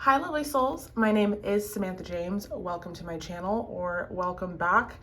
Hi lovely souls, my name is Samantha James. Welcome to my channel, or welcome back.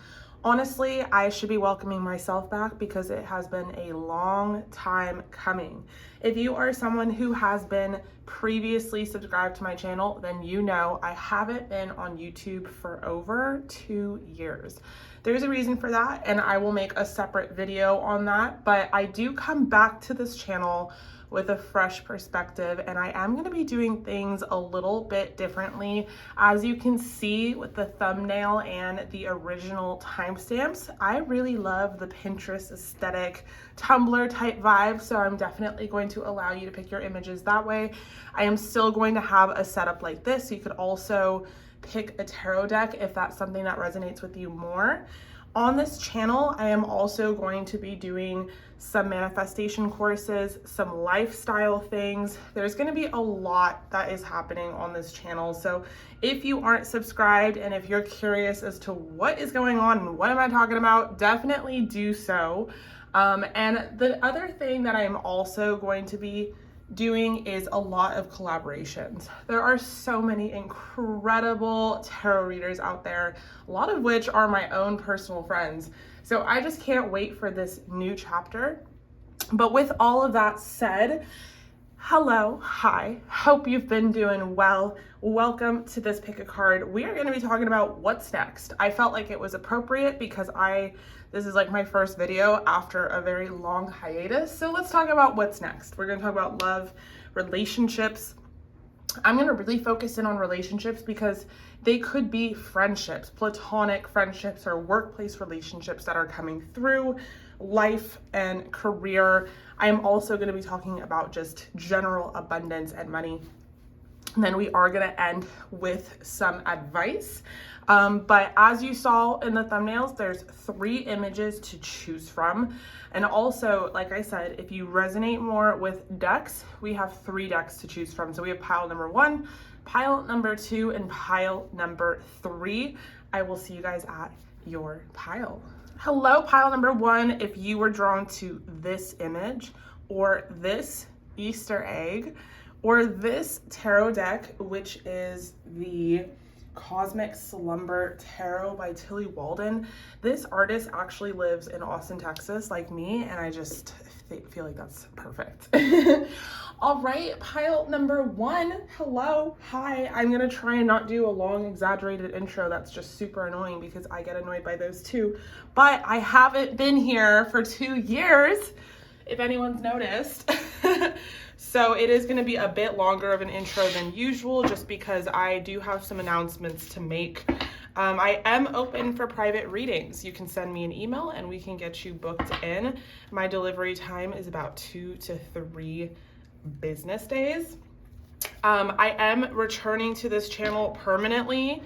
Honestly, I should be welcoming myself back because it has been a long time coming. If you are someone who has been previously subscribed to my channel, then you know I haven't been on YouTube for over 2 years. There's a reason for that, and I will make a separate video on that, but I do come back to this channel with a fresh perspective, and I am going to be doing things a little bit differently. As you can see with the thumbnail and the original timestamps, I really love the Pinterest aesthetic, Tumblr type vibe, so I'm definitely going to allow you to pick your images that way. I am still going to have a setup like this, so you could also pick a tarot deck if that's something that resonates with you more. On this channel, I am also going to be doing some manifestation courses, some lifestyle things. There's going to be a lot that is happening on this channel. So if you aren't subscribed and if you're curious as to what is going on and what am I talking about, definitely do so. And the other thing that I am also going to be doing is a lot of collaborations. There are so many incredible tarot readers out there, a lot of which are my own personal friends. So I just can't wait for this new chapter. But with all of that said, hello, hi, hope you've been doing well. Welcome to this pick a card. We are going to be talking about what's next. I felt like it was appropriate because this is like my first video after a very long hiatus. So let's talk about what's next. We're going to talk about love, relationships. I'm going to really focus in on relationships because they could be friendships, platonic friendships, or workplace relationships that are coming through, life and career. I am also going to be talking about just general abundance and money. And then we are going to end with some advice. But as you saw in the thumbnails, there's 3 images to choose from. And also, like I said, if you resonate more with decks, we have 3 decks to choose from. So we have pile number 1, pile number 2, and pile number 3. I will see you guys at your pile. Hello, pile number 1. If you were drawn to this image or this Easter egg or this tarot deck, which is the Cosmic Slumber Tarot by Tilly Walden. This artist actually lives in Austin, Texas, like me, and I just feel like that's perfect. All right, pile number 1. Hello, hi. I'm gonna try and not do a long, exaggerated intro. That's just super annoying because I get annoyed by those too. But I haven't been here for 2 years, if anyone's noticed. So it is going to be a bit longer of an intro than usual just because I do have some announcements to make. I am open for private readings. You can send me an email and we can get you booked in. My delivery time is about 2 to 3 business days. I am returning to this channel permanently.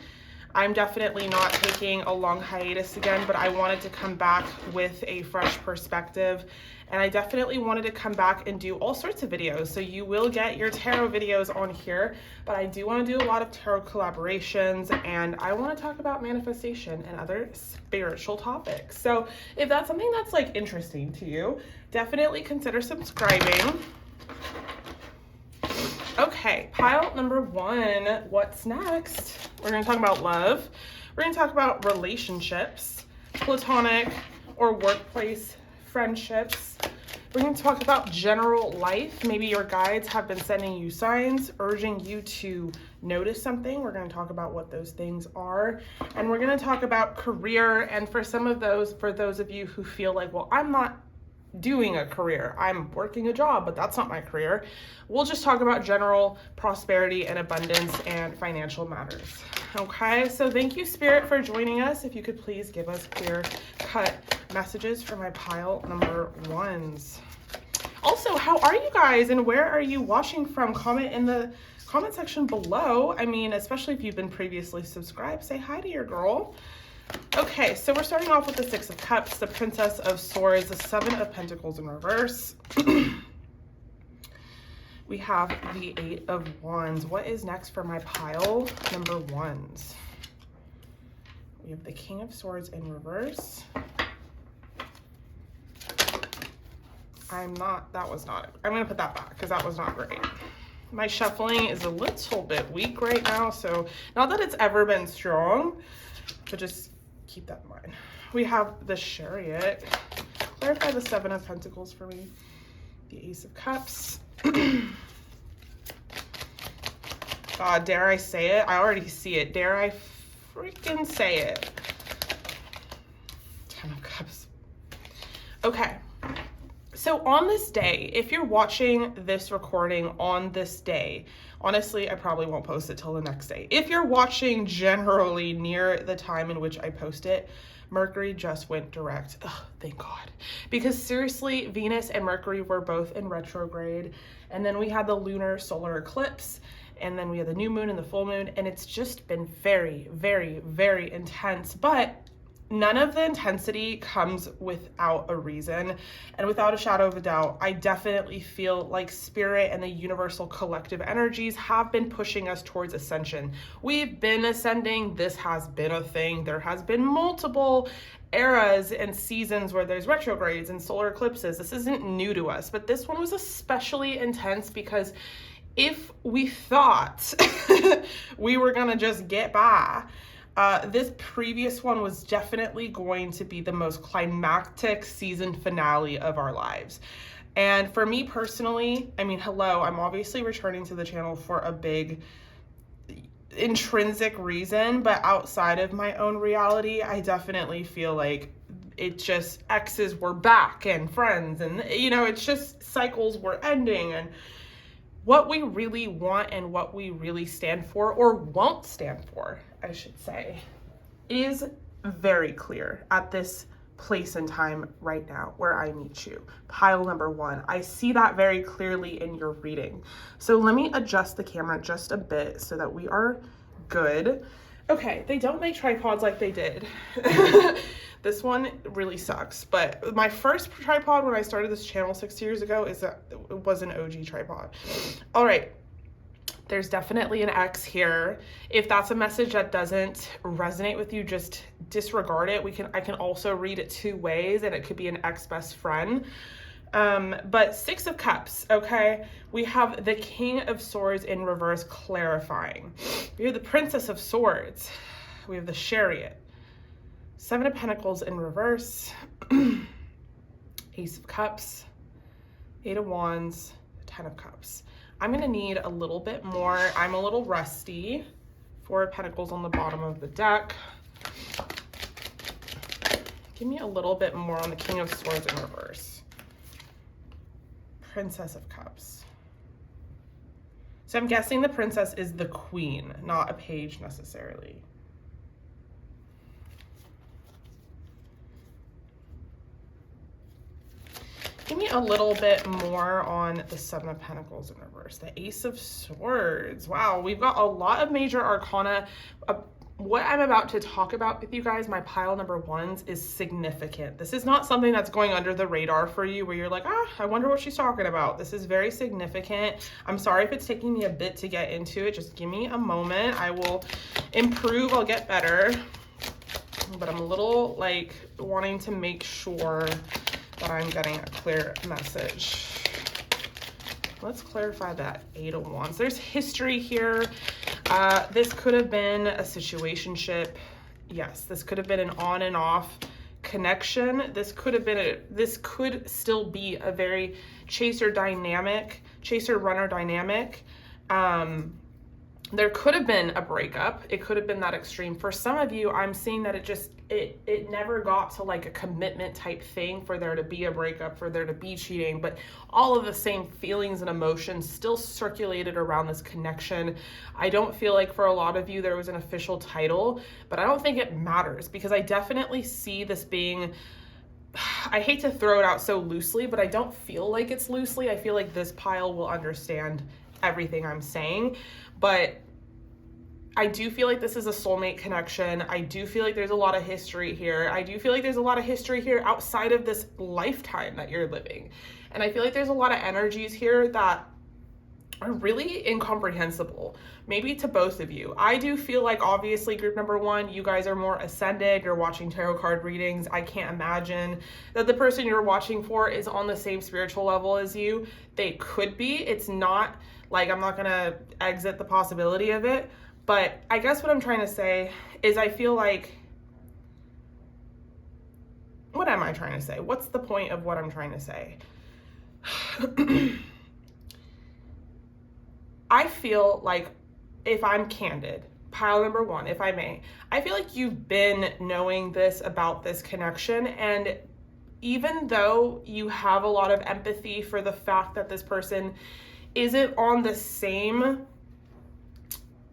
I'm definitely not taking a long hiatus again, but I wanted to come back with a fresh perspective. And I definitely wanted to come back and do all sorts of videos. So you will get your tarot videos on here, but I do want to do a lot of tarot collaborations, and I want to talk about manifestation and other spiritual topics. So if that's something that's like interesting to you, definitely consider subscribing. Okay, pile number 1, what's next? We're going to talk about love. We're going to talk about relationships, platonic or workplace friendships. We're going to talk about general life. Maybe your guides have been sending you signs, urging you to notice something. We're going to talk about what those things are. And we're going to talk about career. And for those of you who feel like, well, I'm not doing a career, I'm working a job, but that's not my career, we'll just talk about general prosperity and abundance and financial matters. Okay, so thank you, Spirit, for joining us. If you could please give us clear cut messages for my pile number 1s. Also, how are you guys and where are you watching from? Comment in the comment section below. I mean, especially if you've been previously subscribed, say hi to your girl. Okay, so we're starting off with the 6 of Cups, the Princess of Swords, the 7 of Pentacles in reverse. We have the 8 of Wands. What is next for my pile number 1s? We have the King of Swords in reverse. I'm going to put that back because that was not great. My shuffling is a little bit weak right now, so not that it's ever been strong, but just keep that in mind. We have the Chariot. Clarify the Seven of Pentacles for me. The Ace of Cups. God, dare I say it? I already see it. Dare I freaking say it? Ten of Cups. Okay. So on this day, if you're watching this recording on this day, honestly, I probably won't post it till the next day. If you're watching generally near the time in which I post it, Mercury just went direct. Oh, thank God. Because seriously, Venus and Mercury were both in retrograde. And then we had the lunar solar eclipse. And then we had the new moon and the full moon. And it's just been very, very, very intense. But none of the intensity comes without a reason, and without a shadow of a doubt, I definitely feel like spirit and the universal collective energies have been pushing us towards ascension. We've been ascending. This has been a thing. There has been multiple eras and seasons where there's retrogrades and solar eclipses. This isn't new to us, but this one was especially intense because if we thought we were gonna just get by, this previous one was definitely going to be the most climactic season finale of our lives. And for me personally, I mean, hello, I'm obviously returning to the channel for a big intrinsic reason, but outside of my own reality, I definitely feel like it just exes were back and friends, and you know, it's just cycles were ending, and what we really want and what we really stand for, or won't stand for, I should say, is very clear at this place and time right now where I meet you. Pile number one. I see that very clearly in your reading. So let me adjust the camera just a bit so that we are good. Okay, they don't make tripods like they did. This one really sucks, but my first tripod when I started this channel 6 years ago was an OG tripod. All right, there's definitely an X here. If that's a message that doesn't resonate with you, just disregard it. I can also read it two ways, and it could be an ex-best friend. But Six of Cups, okay? We have the King of Swords in reverse clarifying. We have the Princess of Swords. We have the Chariot. Seven of Pentacles in reverse. Ace of Cups. Eight of Wands. Ten of Cups. I'm gonna need a little bit more. I'm a little rusty. Four of Pentacles on the bottom of the deck. Give me a little bit more on the King of Swords in reverse. Princess of Cups. So I'm guessing the princess is the queen, not a page necessarily. Give me a little bit more on the Seven of Pentacles in reverse. The Ace of Swords. Wow, we've got a lot of major arcana. What I'm about to talk about with you guys, my pile number ones, is significant. This is not something that's going under the radar for you where you're like, I wonder what she's talking about. This is very significant. I'm sorry if it's taking me a bit to get into it. Just give me a moment. I will improve. I'll get better. But I'm a little like wanting to make sure that I'm getting a clear message. Let's clarify that Eight of Wands. There's history here. This could have been a situationship. Yes, this could have been an on and off connection. This could still be a very chaser runner dynamic. There could have been a breakup. It could have been that extreme. For some of you, I'm seeing that it never got to like a commitment type thing for there to be a breakup, for there to be cheating, but all of the same feelings and emotions still circulated around this connection. I don't feel like for a lot of you there was an official title, but I don't think it matters because I definitely see this being, I hate to throw it out so loosely, but I don't feel like it's loosely. I feel like this pile will understand everything I'm saying, but I do feel like this is a soulmate connection. I do feel like there's a lot of history here. I do feel like there's a lot of history here outside of this lifetime that you're living. And I feel like there's a lot of energies here that are really incomprehensible, maybe to both of you. I do feel like, obviously, group number one, you guys are more ascended, you're watching tarot card readings. I can't imagine that the person you're watching for is on the same spiritual level as you. They could be. It's not like, I'm not gonna exit the possibility of it, but I guess what I'm trying to say is I feel like, what am I trying to say? What's the point of what I'm trying to say? I feel like, if I'm candid, pile number one, if I may, I feel like you've been knowing this about this connection, and even though you have a lot of empathy for the fact that this person isn't on the same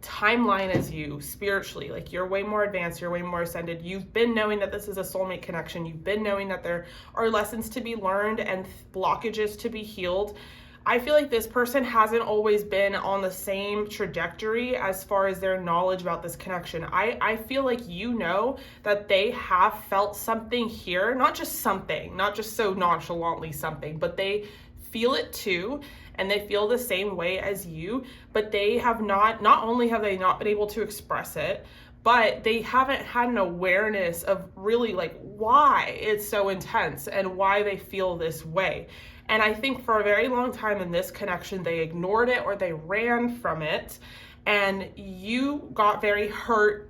timeline as you spiritually, like you're way more advanced, you're way more ascended, you've been knowing that this is a soulmate connection, you've been knowing that there are lessons to be learned and blockages to be healed. I feel like this person hasn't always been on the same trajectory as far as their knowledge about this connection. I feel like you know that they have felt something here, not just something, not just so nonchalantly something, but they feel it too, and they feel the same way as you, but they have not only have they not been able to express it, but they haven't had an awareness of really like why it's so intense and why they feel this way. And I think for a very long time in this connection, they ignored it or they ran from it, and you got very hurt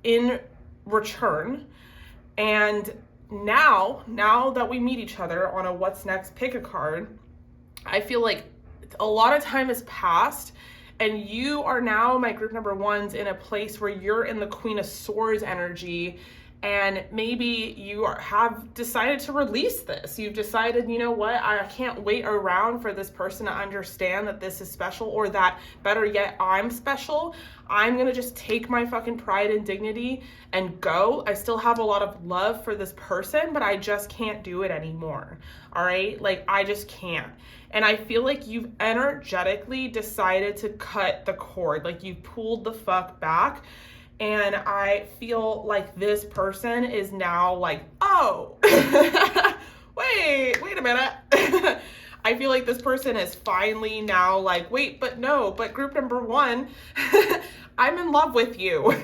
in return. And now that we meet each other on a what's next, pick a card, I feel like a lot of time has passed, and you are now, my group number ones, in a place where you're in the Queen of Swords energy, and maybe you have decided to release this. You've decided, you know what, I can't wait around for this person to understand that this is special, or that, better yet, I'm special. I'm gonna just take my fucking pride and dignity and go. I still have a lot of love for this person, but I just can't do it anymore, all right? Like, I just can't. And I feel like you've energetically decided to cut the cord, like you pulled the fuck back. And I feel like this person is now like, oh, wait a minute. I feel like this person is finally now like, wait, but no, but group number one, I'm in love with you.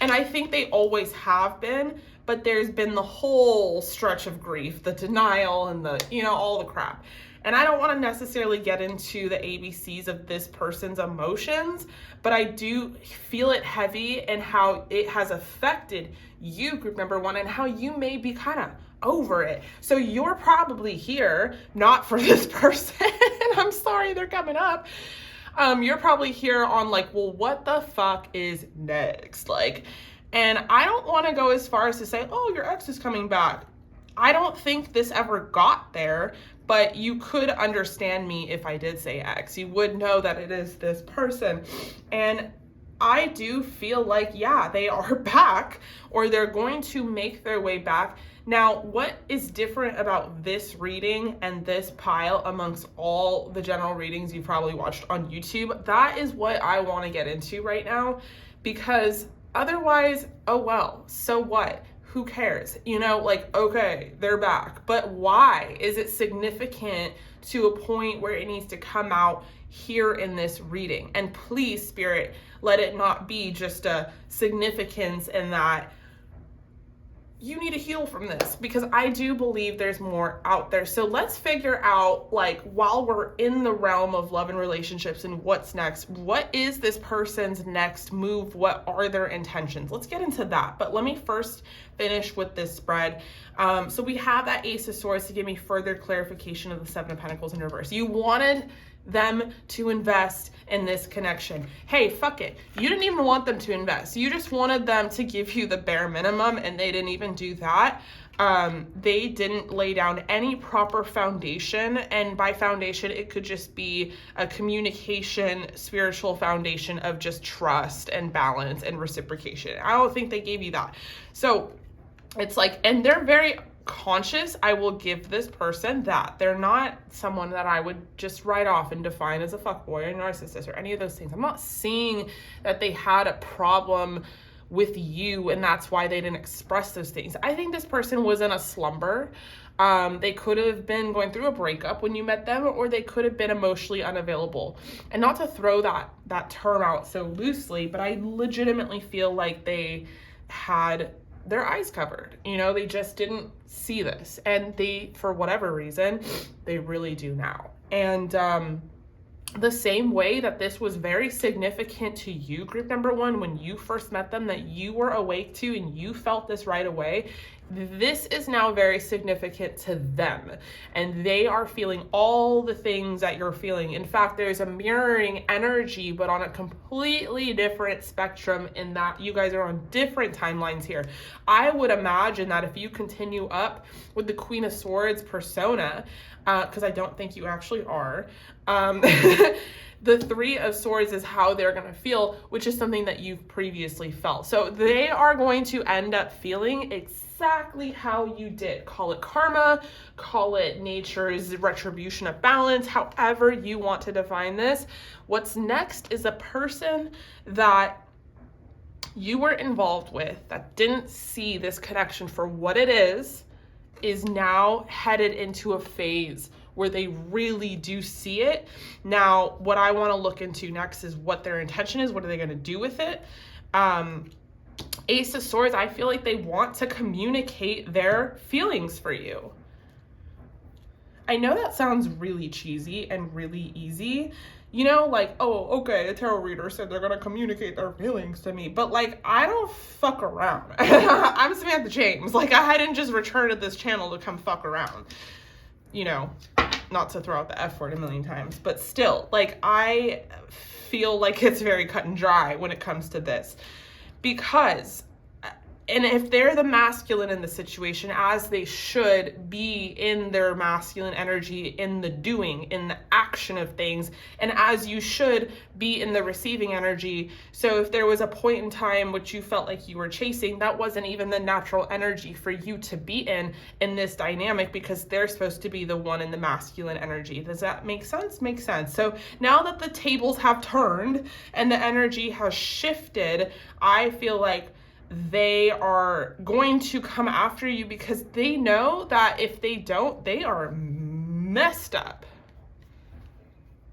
And I think they always have been, but there's been the whole stretch of grief, the denial and the, you know, all the crap. And I don't want to necessarily get into the ABCs of this person's emotions, but I do feel it heavy and how it has affected you, group number one, and how you may be kind of over it. So you're probably here, not for this person. I'm sorry, they're coming up. You're probably here on like, well, what the fuck is next? Like, and I don't want to go as far as to say, oh, your ex is coming back. I don't think this ever got there, but you could understand me if I did say X. You would know that it is this person. And I do feel like, yeah, they are back, or they're going to make their way back. Now, what is different about this reading and this pile amongst all the general readings you've probably watched on YouTube? That is what I want to get into right now, because otherwise, oh well, so what? Who cares? You know, like, okay, they're back, but why? Is it significant to a point where it needs to come out here in this reading? And please, Spirit, let it not be just a significance in that you need to heal from this, because I do believe there's more out there. So let's figure out, like, while we're in the realm of love and relationships and what's next, what is this person's next move? What are their intentions? Let's get into that. But let me first finish with this spread. So we have that Ace of Swords to give me further clarification of the Seven of Pentacles in reverse. You wanted them to invest in this connection. Hey, fuck it. You didn't even want them to invest. You just wanted them to give you the bare minimum, and they didn't even do that. They didn't lay down any proper foundation, and by foundation, it could just be a communication, spiritual foundation of just trust and balance and reciprocation. I don't think they gave you that. So it's like, and they're very conscious. I will give this person that. They're not someone that I would just write off and define as a fuckboy or narcissist or any of those things. I'm not seeing that they had a problem with you, and that's why they didn't express those things. I think this person was in a slumber. They could have been going through a breakup when you met them, or they could have been emotionally unavailable. And not to throw that term out so loosely, but I legitimately feel like they had their eyes covered. You know, they just didn't see this. And they, for whatever reason, they really do now. And the same way that this was very significant to you, group number one, when you first met them, that you were awake to and you felt this right away, this is now very significant to them. And they are feeling all the things that you're feeling. In fact, there's a mirroring energy, but on a completely different spectrum, in that you guys are on different timelines here. I would imagine that if you continue up with the Queen of Swords persona, because I don't think you actually are, the Three of Swords is how they're going to feel, which is something that you've previously felt. So they are going to end up feeling exactly how you did. Call it karma, call it nature's retribution of balance, however you want to define this. What's next is a person that you were involved with that didn't see this connection for what it is now headed into a phase where they really do see it. Now, what I want to look into next is what their intention is. What are they going to do with it? Ace of Swords, I feel like they want to communicate their feelings for you. I know that sounds really cheesy and really easy. You know, like, oh, okay, a tarot reader said they're going to communicate their feelings to me. But, like, I don't fuck around. I'm Samantha James. Like, I hadn't just returned to this channel to come fuck around. You know, not to throw out the F word a million times. But still, like, I feel like it's very cut and dry when it comes to this. Because, and if they're the masculine in the situation, as they should be in their masculine energy, in the doing, in the action of things, and as you should be in the receiving energy. So if there was a point in time which you felt like you were chasing, that wasn't even the natural energy for you to be in this dynamic, because they're supposed to be the one in the masculine energy. Does that make sense? Makes sense. So now that the tables have turned and the energy has shifted, I feel like they are going to come after you, because they know that if they don't, they are messed up.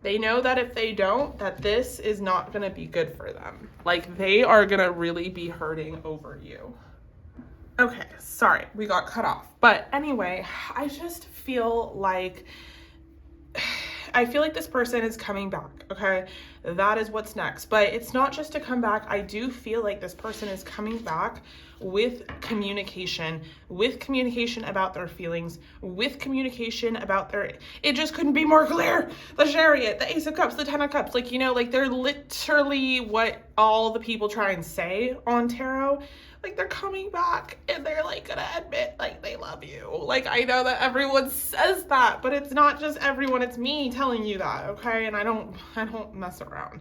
They know that if they don't, that this is not going to be good for them. Like, they are going to really be hurting over you. Okay, sorry, we got cut off. But anyway, I just feel like this person is coming back, okay? That is what's next. But it's not just to come back. I do feel like this person is coming back with communication about their feelings, with communication about their, it just couldn't be more clear. The Chariot, the Ace of Cups, the Ten of Cups, like, you know, like, they're literally what all the people try and say on tarot. Like, they're coming back and they're, like, gonna admit, like, they love you. Like, I know that everyone says that, but it's not just everyone, it's me telling you that, okay? And I don't mess around.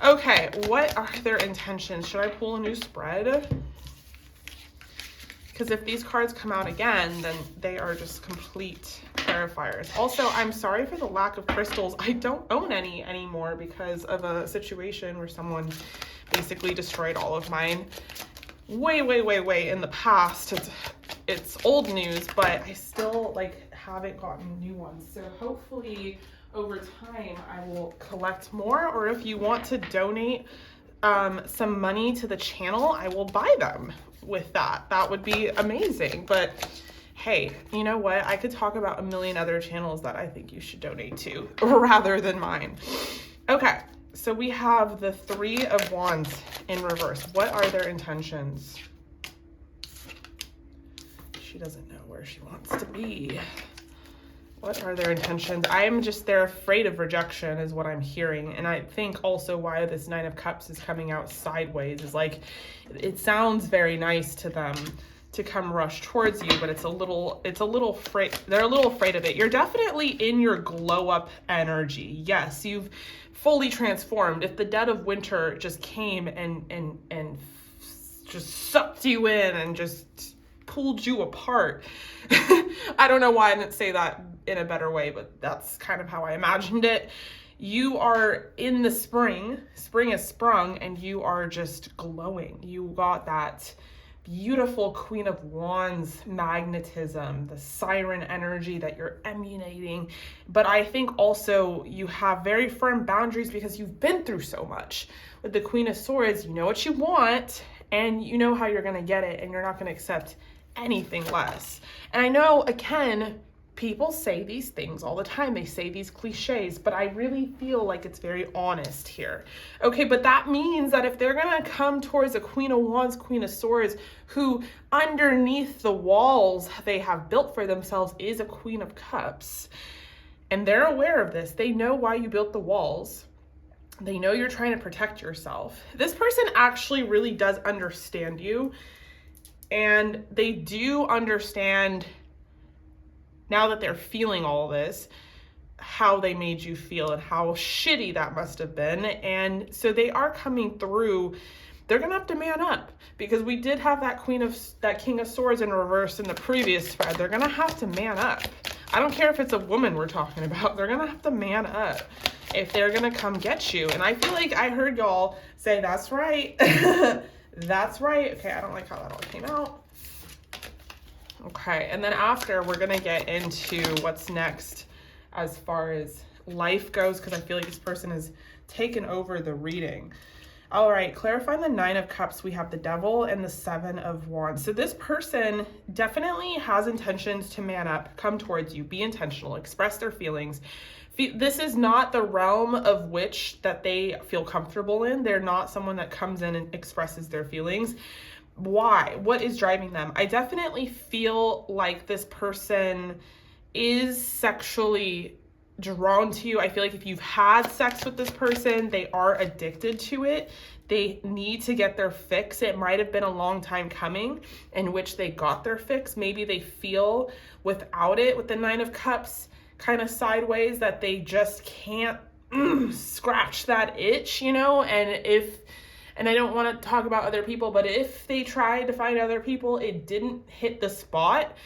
Okay, what are their intentions? Should I pull a new spread? Because if these cards come out again, then they are just complete clarifiers. Also, I'm sorry for the lack of crystals. I don't own any anymore because of a situation where someone basically destroyed all of mine way in the past. It's old news, but I still, like, haven't gotten new ones. So hopefully over time I will collect more, or if you want to donate some money to the channel, I will buy them with that. That would be amazing. But hey, you know what? I could talk about a million other channels that I think you should donate to rather than mine. Okay. So we have the Three of Wands in reverse. What are their intentions? She doesn't know where she wants to be. What are their intentions? They're afraid of rejection is what I'm hearing. And I think also why this Nine of Cups is coming out sideways is, like, it sounds very nice to them to come rush towards you, but it's a little afraid. They're a little afraid of it. You're definitely in your glow up energy. Yes, you've fully transformed. If the dead of winter just came and just sucked you in and just pulled you apart. I don't know why I didn't say that in a better way, but that's kind of how I imagined it. You are in the spring has sprung, and you are just glowing. You got that beautiful Queen of Wands magnetism, the siren energy that you're emanating. But I think also you have very firm boundaries because you've been through so much. With the Queen of Swords, you know what you want and you know how you're going to get it, and you're not going to accept anything less. And I know, again, people say these things all the time. They say these cliches, but I really feel like it's very honest here. Okay, but that means that if they're gonna come towards a Queen of Wands, Queen of Swords, who underneath the walls they have built for themselves is a Queen of Cups, and they're aware of this, they know why you built the walls, they know you're trying to protect yourself. This person actually really does understand you, and they do understand, now that they're feeling all this, how they made you feel and how shitty that must have been. And so they are coming through. They're gonna have to man up, because we did have that King of Swords in reverse in the previous spread. They're gonna have to man up. I don't care if it's a woman we're talking about. They're gonna have to man up if they're gonna come get you. And I feel like I heard y'all say, that's right. That's right. Okay, I don't like how that all came out. Okay, and then after, we're gonna get into what's next as far as life goes, because I feel like this person has taken over the reading. All right, clarifying the 9 of Cups, we have the Devil and the 7 of Wands. So this person definitely has intentions to man up, come towards you, be intentional, express their feelings. This is not the realm of which that they feel comfortable in. They're not someone that comes in and expresses their feelings. Why? What is driving them? I definitely feel like this person is sexually drawn to you. I feel like if you've had sex with this person, they are addicted to it. They need to get their fix. It might have been a long time coming in which they got their fix. Maybe they feel without it, with the 9 of Cups kind of sideways, that they just can't scratch that itch, you know? And I don't want to talk about other people, but if they tried to find other people, it didn't hit the spot,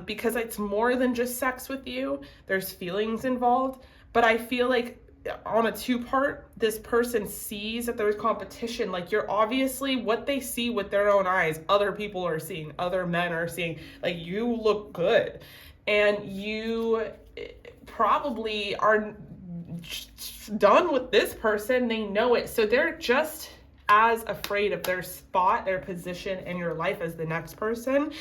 because it's more than just sex with you. There's feelings involved. But I feel like on a 2-part, this person sees that there's competition. Like, you're obviously, what they see with their own eyes, other people are seeing, other men are seeing. Like, you look good. And you probably are done with this person. They know it. So they're just as afraid of their spot, their position in your life as the next person.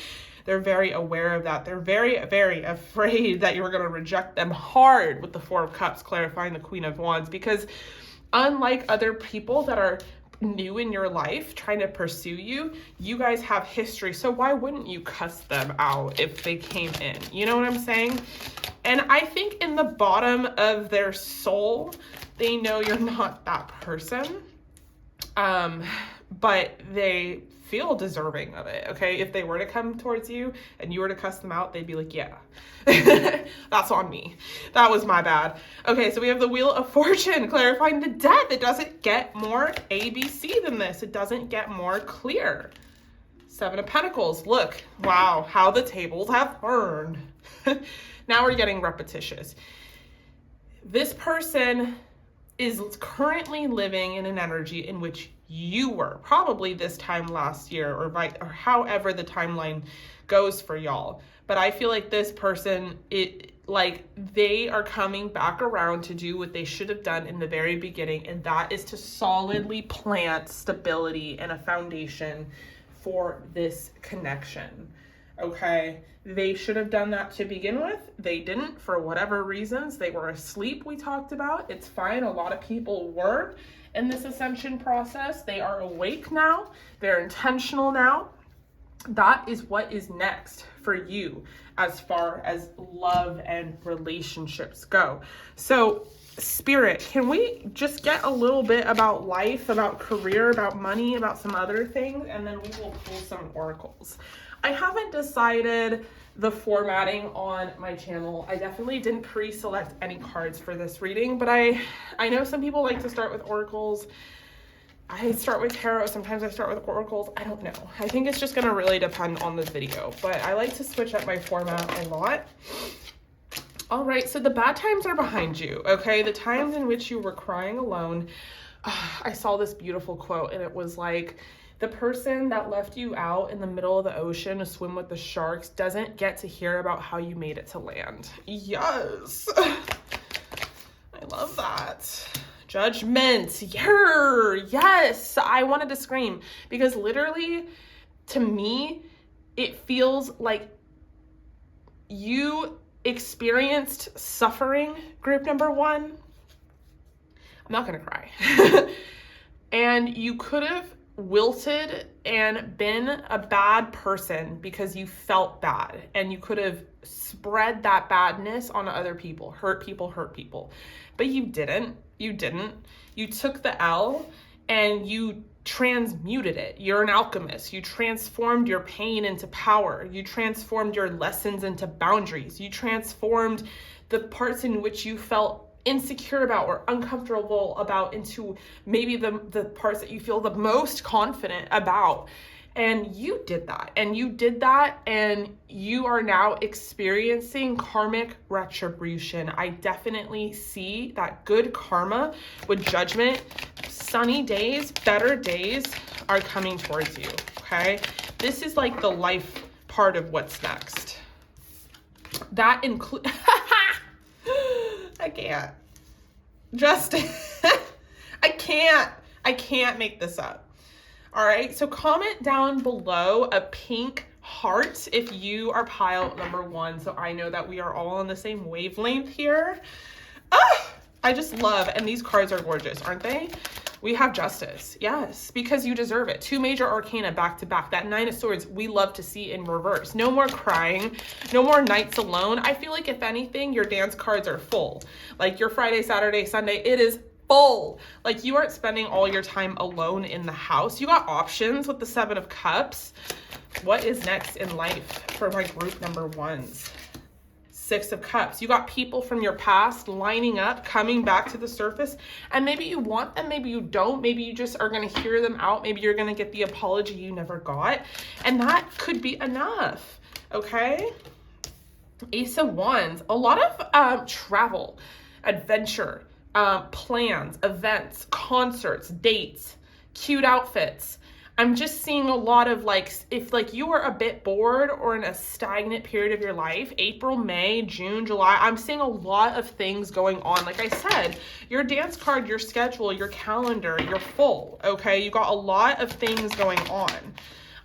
They're very aware of that. They're very, very afraid that you're going to reject them hard with the 4 of Cups, clarifying the Queen of Wands, because unlike other people that are new in your life trying to pursue you, you guys have history. So why wouldn't you cuss them out if they came in? You know what I'm saying? And I think in the bottom of their soul, they know you're not that person. But they feel deserving of it, okay? If they were to come towards you and you were to cuss them out, they'd be like, yeah, that's on me. That was my bad. Okay, so we have the Wheel of Fortune, clarifying the Death. It doesn't get more ABC than this. It doesn't get more clear. 7 of Pentacles. Look, wow, how the tables have turned. Now we're getting repetitious. This person is currently living in an energy in which you were probably this time last year, or however the timeline goes for y'all. But I feel like this person, they are coming back around to do what they should have done in the very beginning, and that is to solidly plant stability and a foundation for this connection. Okay, they should have done that to begin with. They didn't, for whatever reasons. They were asleep, we talked about. It's fine. A lot of people were in this ascension process. They are awake now. They're intentional now. That is what is next for you as far as love and relationships go. So, Spirit, can we just get a little bit about life, about career, about money, about some other things, and then we will pull some oracles. I haven't decided the formatting on my channel. I definitely didn't pre-select any cards for this reading, but I know some people like to start with oracles. I start with tarot. Sometimes I start with oracles. I don't know. I think it's just going to really depend on the video, but I like to switch up my format a lot. All right, so the bad times are behind you, okay? The times in which you were crying alone. I saw this beautiful quote, and it was like, the person that left you out in the middle of the ocean to swim with the sharks doesn't get to hear about how you made it to land. Yes. I love that. Judgment. Yeah. Yes. I wanted to scream because literally, to me, it feels like you experienced suffering, group number one. I'm not gonna cry. And you could have wilted and been a bad person because you felt bad, and you could have spread that badness on other people, hurt people, but you didn't. You took the L and you transmuted it. You're an alchemist. You transformed your pain into power. You transformed your lessons into boundaries. You transformed the parts in which you felt insecure about or uncomfortable about into maybe the parts that you feel the most confident about. And you did that, and you are now experiencing karmic retribution. I definitely see that good karma with judgment. Sunny days, better days are coming towards you, okay? This is like the life part of what's next. That includes... I can't. I can't make this up. All right, so comment down below a pink heart if you are pile number one, so I know that we are all on the same wavelength here. I just love, and these cards are gorgeous, aren't they? We have justice, yes, because you deserve it. 2 major arcana back to back. That 9 of Swords we love to see in reverse. No more crying, no more nights alone. I feel like if anything, your dance cards are full. Like your Friday, Saturday, Sunday, it is full. Like you aren't spending all your time alone in the house. You got options with the 7 of Cups. What is next in life for my group number ones? 6 of Cups. You got people from your past lining up, coming back to the surface, and maybe you want them, maybe you don't, maybe you just are going to hear them out, maybe you're going to get the apology you never got, and that could be enough, okay? Ace of Wands. A lot of travel, adventure, plans, events, concerts, dates, cute outfits. I'm just seeing a lot of like, if like you are a bit bored or in a stagnant period of your life, April, May, June, July, I'm seeing a lot of things going on. Like I said, your dance card, your schedule, your calendar, you're full, okay? You got a lot of things going on.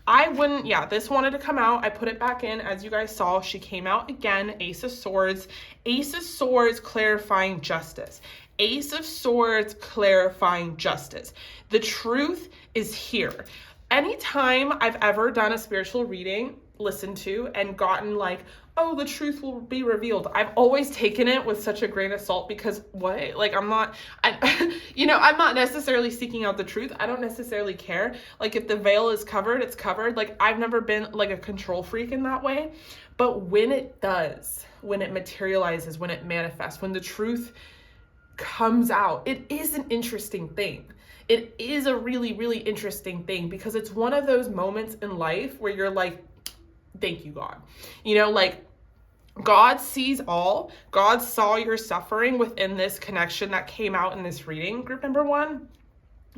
I wouldn't, yeah, this wanted to come out. I put it back in. As you guys saw, she came out again, Ace of Swords. Ace of Swords clarifying justice. Ace of Swords clarifying justice. The truth is here. Anytime I've ever done a spiritual reading, listened to, and gotten like, oh, the truth will be revealed, I've always taken it with such a grain of salt because what? Like I'm not necessarily seeking out the truth. I don't necessarily care. Like if the veil is covered, it's covered. Like I've never been like a control freak in that way. But when it does, when it materializes, when it manifests, when the truth comes out, it is an interesting thing. It is a really, really interesting thing because it's one of those moments in life where you're like, thank you, God. You know, like God sees all. God saw your suffering within this connection that came out in this reading, group number one.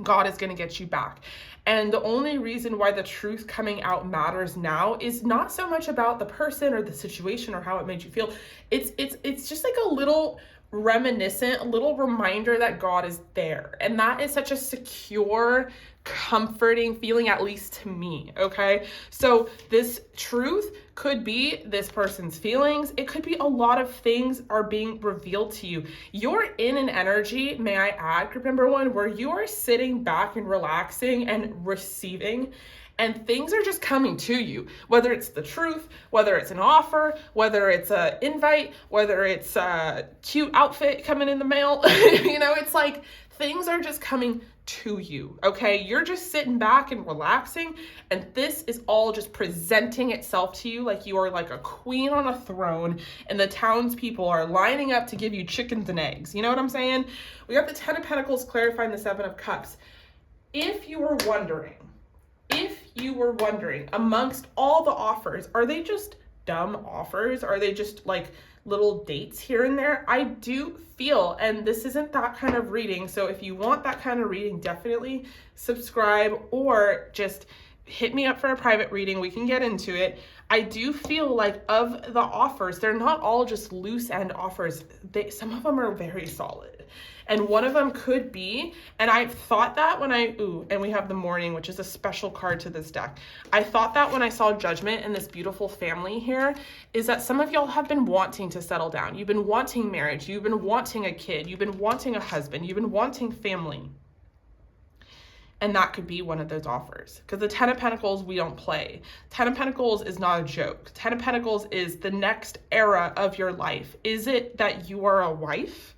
God is going to get you back. And the only reason why the truth coming out matters now is not so much about the person or the situation or how it made you feel. It's just like a little reminiscent, a little reminder that God is there. And that is such a secure, comforting feeling, at least to me, okay? So this truth could be this person's feelings. It could be a lot of things are being revealed to you. You're in an energy, may I add, group number one, where you are sitting back and relaxing and receiving, and things are just coming to you, whether it's the truth, whether it's an offer, whether it's an invite, whether it's a cute outfit coming in the mail. You know, it's like things are just coming to you, okay? You're just sitting back and relaxing, and this is all just presenting itself to you like you are like a queen on a throne, and the townspeople are lining up to give you chickens and eggs. You know what I'm saying? We got the 10 of Pentacles clarifying the 7 of Cups. If you were wondering, amongst all the offers, are they just dumb offers? Are they just like little dates here and there. I do feel, and this isn't that kind of reading, so if you want that kind of reading, definitely subscribe or just hit me up for a private reading. We can get into it. I do feel like of the offers, they're not all just loose end offers. Some of them are very solid. And one of them could be, and I thought that when and we have the Morning, which is a special card to this deck. I thought that when I saw Judgment and this beautiful family here, is that some of y'all have been wanting to settle down. You've been wanting marriage. You've been wanting a kid. You've been wanting a husband. You've been wanting family. And that could be one of those offers. Because the Ten of Pentacles, we don't play. Ten of Pentacles is not a joke. Ten of Pentacles is the next era of your life. Is it that you are a wife?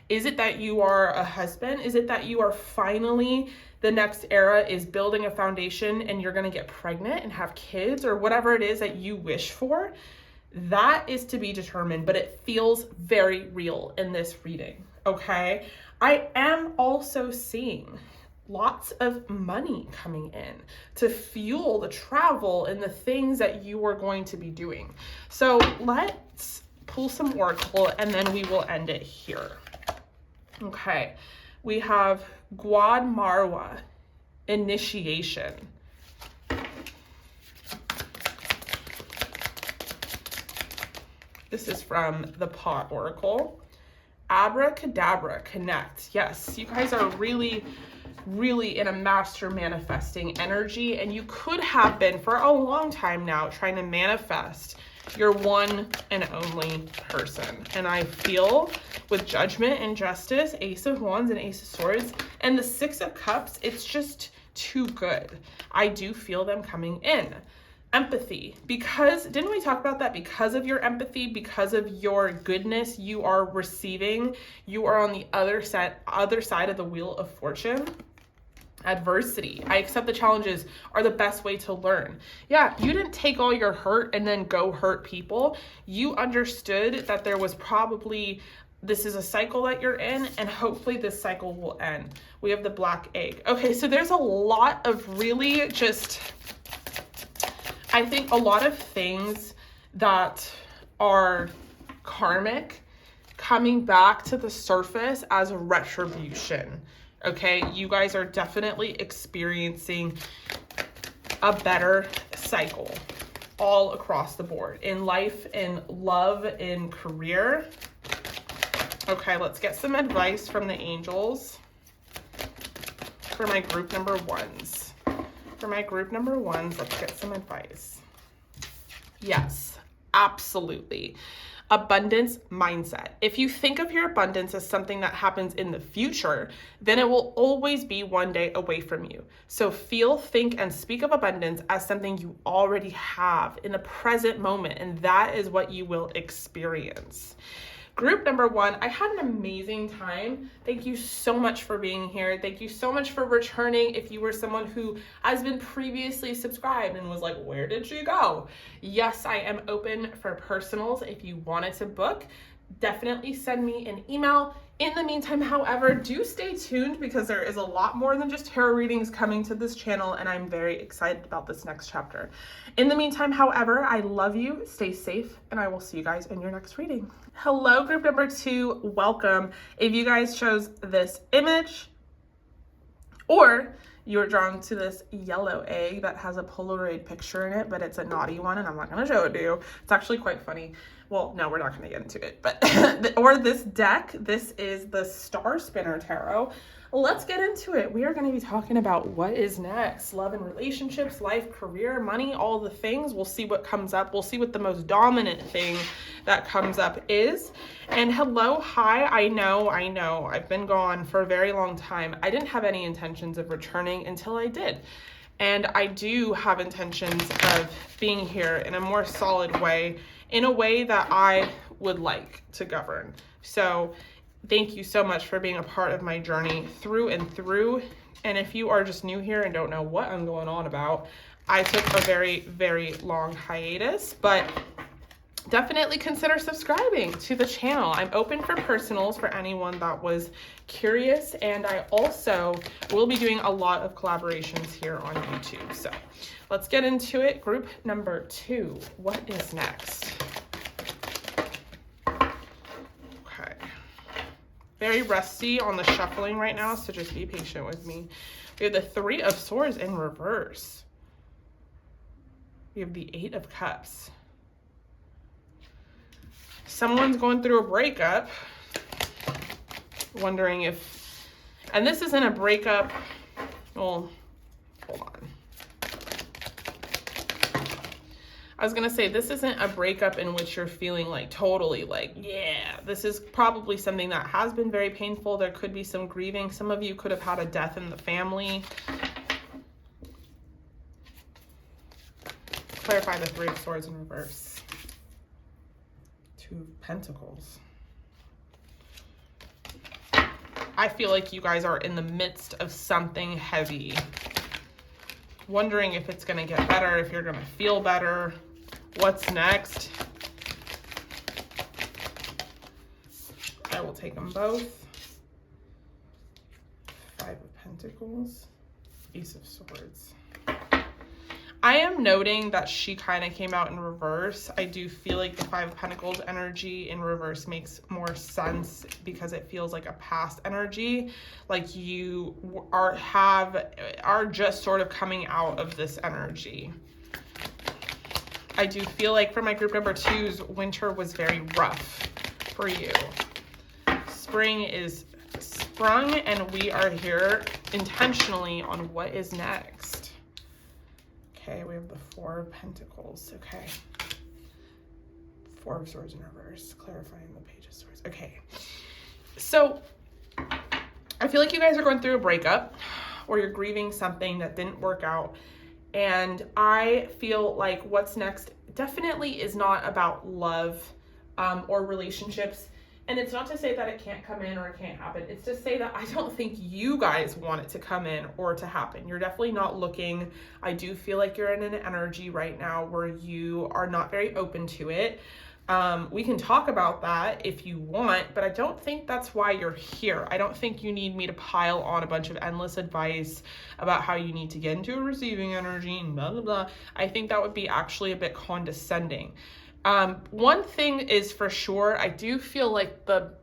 Is it that you are a husband? Is it that you are finally, the next era is building a foundation and you're going to get pregnant and have kids, or whatever it is that you wish for? That is to be determined, but it feels very real in this reading, okay? I am also seeing lots of money coming in to fuel the travel and the things that you are going to be doing. So let's pull some oracle and then we will end it here. Okay, we have Guad Marwa, initiation. This is from the Pot Oracle. Abracadabra, connect. Yes, you guys are really in a master manifesting energy, and you could have been for a long time now trying to manifest your one and only person. And I feel with Judgment and Justice, Ace of Wands and Ace of Swords, and the Six of Cups, it's just too good. I do feel them coming in. Empathy, because didn't we talk about that? Because of your empathy, because of your goodness, you are receiving, you are on the other side of the Wheel of Fortune. Adversity, I accept the challenges are the best way to learn. Yeah, you didn't take all your hurt and then go hurt people. You understood that there was probably, this is a cycle that you're in, and hopefully this cycle will end. We have the Black Egg. Okay, so there's a lot of really just, I think a lot of things that are karmic coming back to the surface as a retribution. Okay, you guys are definitely experiencing a better cycle all across the board in life, in love, in career. Okay, let's get some advice from the angels for my group number ones. For my group number ones, let's get some advice. Yes, absolutely. Abundance mindset. If you think of your abundance as something that happens in the future, then it will always be one day away from you. So feel, think, and speak of abundance as something you already have in the present moment, and that is what you will experience. Group number one, I had an amazing time. Thank you so much for being here. Thank you so much for returning. If you were someone who has been previously subscribed and was like, where did she go? Yes, I am open for personals. If you wanted to book, definitely send me an email. In the meantime, however, do stay tuned because there is a lot more than just tarot readings coming to this channel, and I'm very excited about this next chapter. In the meantime, however, I love you, stay safe, and I will see you guys in your next reading. Hello, group number two, welcome. If you guys chose this image, or you were drawn to this yellow egg that has a Polaroid picture in it, but it's a naughty one, and I'm not gonna show it to you. It's actually quite funny. Well, no, we're not gonna get into it, but, or this deck, this is the Star Spinner Tarot. Let's get into it. We are gonna be talking about what is next. Love and relationships, life, career, money, all the things. We'll see what comes up. We'll see what the most dominant thing that comes up is. And hello, hi, I know, I've been gone for a very long time. I didn't have any intentions of returning until I did. And I do have intentions of being here in a more solid way, in a way that I would like to govern. So thank you so much for being a part of my journey through and through. And if you are just new here and don't know what I'm going on about, I took a very, very long hiatus, but definitely consider subscribing to the channel. I'm open for personals for anyone that was curious, and I also will be doing a lot of collaborations here on YouTube. So let's get into it. Group number two, what is next? very rusty on the shuffling right now, so just be patient with me. We have the Three of Swords in reverse. We have the Eight of Cups. Someone's going through a breakup, wondering if, and this isn't a breakup, well, hold on. I was going to say, this isn't a breakup in which you're feeling like totally like, yeah, this is probably something that has been very painful. There could be some grieving. Some of you could have had a death in the family. Clarify the Three of Swords in reverse. Two of Pentacles. I feel like you guys are in the midst of something heavy. Wondering if it's going to get better, if you're going to feel better. What's next? I will take them both. Five of Pentacles. Ace of Swords. I am noting that she kind of came out in reverse. I do feel like the Five of Pentacles energy in reverse makes more sense because it feels like a past energy. Like you are just sort of coming out of this energy. I do feel like for my group number 2s, winter was very rough for you. Spring is sprung, and we are here intentionally on what is next. Okay, we have the Four of Pentacles. Okay. Four of Swords in reverse, clarifying the Page of Swords. Okay. So I feel like you guys are going through a breakup or you're grieving something that didn't work out. And I feel like what's next definitely is not about love or relationships. And it's not to say that it can't come in or it can't happen. It's to say that I don't think you guys want it to come in or to happen. You're definitely not looking. I do feel like you're in an energy right now where you are not very open to it. We can talk about that if you want, but I don't think that's why you're here. I don't think you need me to pile on a bunch of endless advice about how you need to get into a receiving energy and blah, blah, blah. I think that would be actually a bit condescending. One thing is for sure, I do feel like the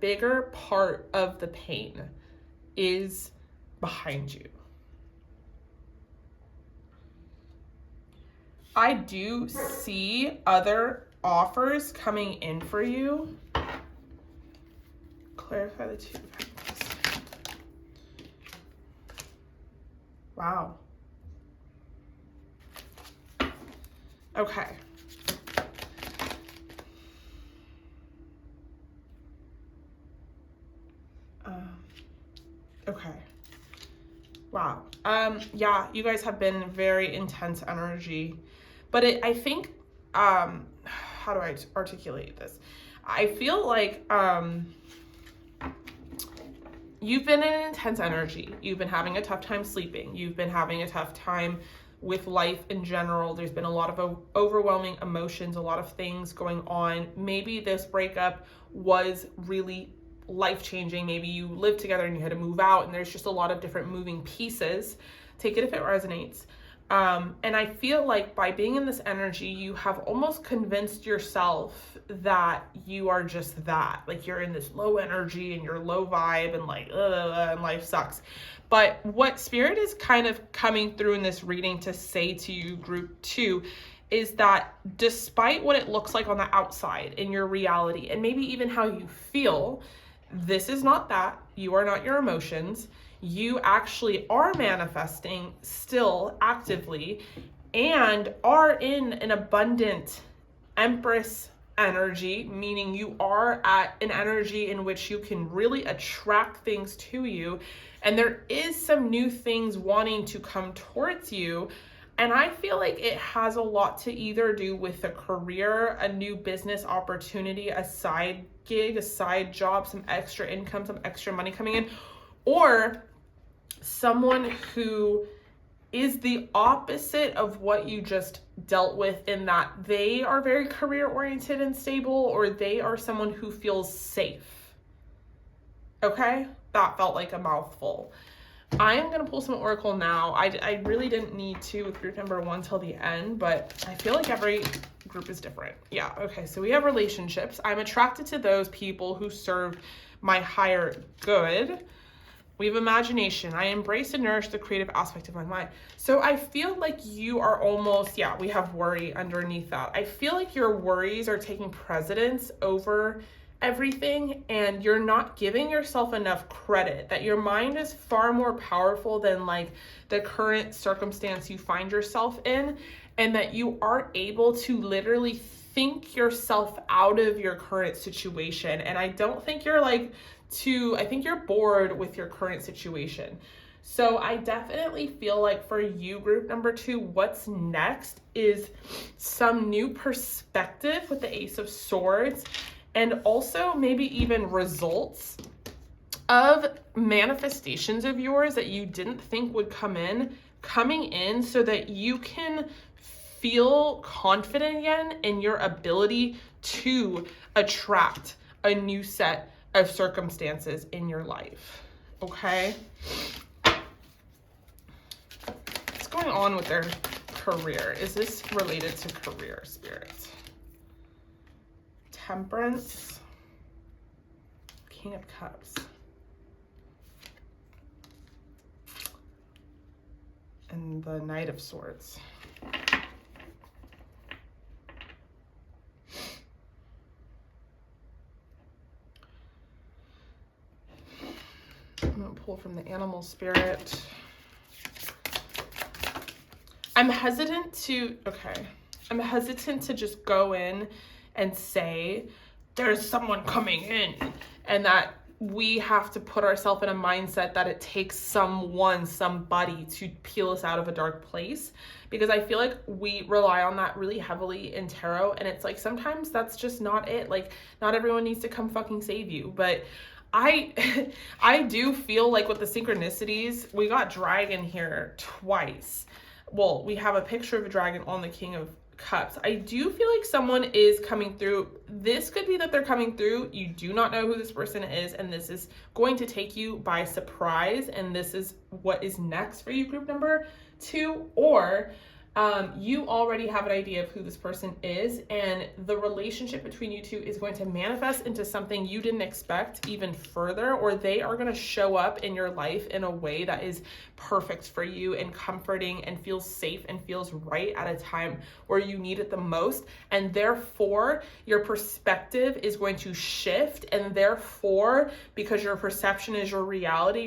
bigger part of the pain is behind you. I do see other offers coming in for you. Clarify the Two of Pentacles. Wow. Okay. Okay. Wow. Yeah, you guys have been very intense energy. But I think, how do I articulate this? I feel like you've been in intense energy. You've been having a tough time sleeping. You've been having a tough time with life in general. There's been a lot of overwhelming emotions, a lot of things going on. Maybe this breakup was really life-changing. Maybe you lived together and you had to move out, and there's just a lot of different moving pieces. Take it if it resonates. And I feel like by being in this energy, you have almost convinced yourself that you are just that. Like you're in this low energy and you're low vibe and like, and life sucks. But what Spirit is kind of coming through in this reading to say to you, group 2, is that despite what it looks like on the outside in your reality, and maybe even how you feel, this is not that. You are not your emotions. You actually are manifesting still actively and are in an abundant Empress energy, meaning you are at an energy in which you can really attract things to you. And there is some new things wanting to come towards you. And I feel like it has a lot to either do with a career, a new business opportunity, a side gig, a side job, some extra income, some extra money coming in, or someone who is the opposite of what you just dealt with, in that they are very career oriented and stable, or they are someone who feels safe. Okay? That felt like a mouthful. I am going to pull some oracle now. I really didn't need to with group number 1 till the end, but I feel like every group is different. Yeah, okay, so we have relationships. I'm attracted to those people who serve my higher good. We have imagination. I embrace and nourish the creative aspect of my mind. So I feel like you are almost, yeah, we have worry underneath that. I feel like your worries are taking precedence over everything, and you're not giving yourself enough credit, that your mind is far more powerful than like the current circumstance you find yourself in, and that you are able to literally think yourself out of your current situation. And I don't think you're like I think you're bored with your current situation. So I definitely feel like for you, group number 2, what's next is some new perspective with the Ace of Swords, and also maybe even results of manifestations of yours that you didn't think would coming in so that you can feel confident again in your ability to attract a new set of circumstances in your life. Okay? What's going on with their career? Is this related to career, Spirit? Temperance, King of Cups, and the Knight of Swords. I'm going to pull from the Animal Spirit. I'm hesitant to just go in and say there's someone coming in, and that we have to put ourselves in a mindset that it takes somebody to peel us out of a dark place, because I feel like we rely on that really heavily in tarot, and it's like sometimes that's just not it. Like, not everyone needs to come fucking save you. But I do feel like with the synchronicities, we got dragon here twice. Well, we have a picture of a dragon on the King of Cups. I do feel like someone is coming through. This could be that they're coming through. You do not know who this person is, and this is going to take you by surprise, and this is what is next for you, group number 2. Or you already have an idea of who this person is, and the relationship between you two is going to manifest into something you didn't expect even further, or they are going to show up in your life in a way that is perfect for you and comforting and feels safe and feels right at a time where you need it the most. And therefore, your perspective is going to shift, and therefore, because your perception is your reality